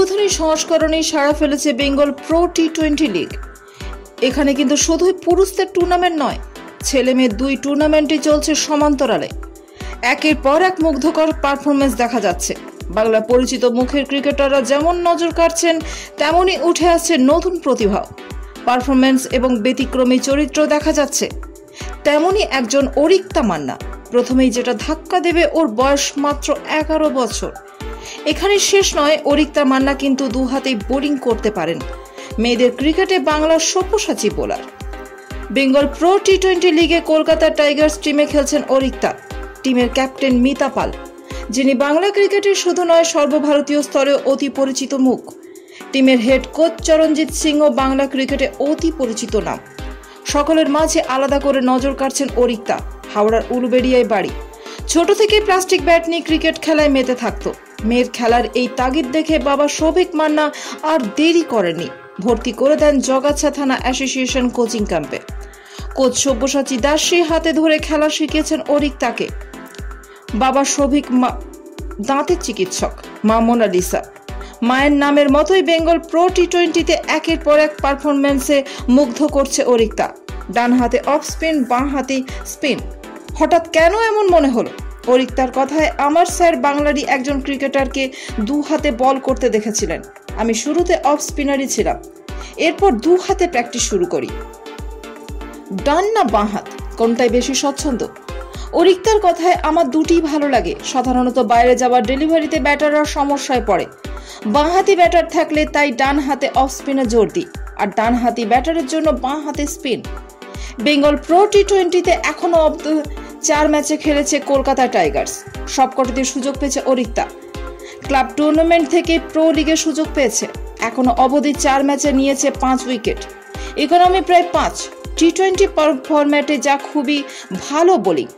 উদ্বোধনী সংস্করণে সাড়া ফেলেছে বেঙ্গল প্রো টি20 লিগ। এখানে কিন্তু শুধুই পুরুষদের টুর্নামেন্ট নয়, ছেলে মেয়ে দুই টুর্নামেন্টই চলছে সমান্তরালে। একের পর এক মুগ্ধকর পারফরমেন্স দেখা যাচ্ছে। বাংলা পরিচিত মুখের ক্রিকেটাররা যেমন নজর কাড়ছেন, তেমনই উঠে আসছে নতুন প্রতিভা, পারফরমেন্স এবং ব্যতিক্রমী চরিত্র দেখা যাচ্ছে। তেমনই একজন অরিক্তা মান্না। প্রথমেই যেটা ধাক্কা দেবে, ওর বয়স মাত্র 11 বছর। এখানে শেষ নয়, অরিক্তা মান্না কিন্তু দু হাতেই বোলিং করতে পারেন। মেয়েদের ক্রিকেটে বাংলার Sabyasachi bowler. Bengal pro T20 লিগে কলকাতা টাইগার্স টিমে খেলছেন অরিক্তা। টিমের ক্যাপ্টেন মিতা পাল, যিনি বাংলা ক্রিকেটের শুধু নয়, সর্বভারতীয় স্তরে অতি পরিচিত মুখ। টিমের হেড কোচ চরণজিৎ সিংও বাংলা ক্রিকেটে অতি পরিচিত নাম। সকলের মাঝে আলাদা করে নজর কাড়ছেন অরিক্তা। হাওড়ার উলুবেড়িয়ায় বাড়ি। ছোট থেকে প্লাস্টিক ব্যাট নিয়ে ক্রিকেট খেলায় মেতে থাকতো। মেয়ের খেলার এই তাগিদ দেখে বাবা সৌভিক মান্না আর দেরি করেননি, ভর্তি করে দেন জগাছা থানা অ্যাসোসিয়েশন কোচিং ক্যাম্পে। কোচ সব্যসাচী দাস সেই হাতে ধরে খেলা শিখিয়েছেন অরিক্তাকে। বাবা সৌভিক দাঁতের চিকিৎসক, মা মোনালিসা। মায়ের নামের মতোই বেঙ্গল প্রো টি20তে একের পর এক পারফরমেন্সে মুগ্ধ করছে অরিক্তা। ডান হাতে অফ স্পিন, বাঁ হাতে স্পিন। হঠাৎ কেন এমন মনে হলো? অরিক্তার কথায়, আমার স্যার বাংলারই একজন ক্রিকেটারকে দু হাতে বল করতে দেখেছিলেন। আমি শুরুতে অফ স্পিনারই ছিলাম, এরপর দু হাতে প্র্যাকটিস শুরু করি। ডান না বাঁ হাত, কোনটাই বেশি স্বচ্ছন্দ? অরিক্তার কথায়, আমার দুটিই ভালো লাগে। সাধারণত বাইরে যাওয়ার ডেলিভারিতে ব্যাটাররা সমস্যায় পড়ে। বাঁ হাতি ব্যাটার থাকলে তাই ডান হাতে অফ স্পিনে জোর দিই, আর ডান হাতি ব্যাটারের জন্য বাঁ হাতে স্পিন। বেঙ্গল প্রো টি20তে এখনো অব্দি 4 ম্যাচে খেলেছে কলকাতা টাইগার্স। সবকটিতে সুযোগ পেয়েছে অরিক্তা। ক্লাব টুর্নামেন্ট থেকে প্রো লিগে সুযোগ পেয়েছে। এখনো অবধি 4 ম্যাচে নিয়েছে 5 উইকেট। ইকোনমি প্রায় 5। টি20 ফরম্যাটে যা খুবই ভালো বোলিং।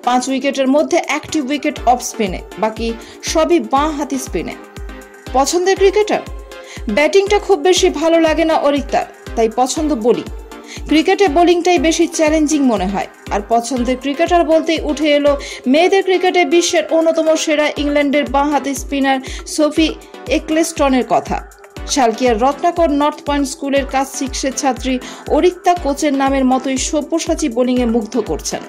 5 উইকেটের মধ্যে একটি উইকেট অফ স্পিনে, বাকি সবই বাঁ হাতি স্পিনে। পছন্দের ক্রিকেটার? ব্যাটিংটা খুব বেশি ভালো লাগে না অরিক্তার, তাই পছন্দ বোলিং। ক্রিকেটে বোলিংটাই বেশি চ্যালেঞ্জিং মনে হয়। আর পছন্দের ক্রিকেটার বলতেই উঠে এলো মেয়েদের ক্রিকেটে বিশ্বের অন্যতম সেরা ইংল্যান্ডের বাঁ হাতি স্পিনার সোফি এক্লেস্টনের কথা। শালকিয়ার রত্নাকর নর্থ পয়েন্ট স্কুলের ক্লাস 6 ছাত্রী অরিক্তা কোচের নামের মতোই সব্যসাচী বোলিংয়ে মুগ্ধ করছেন।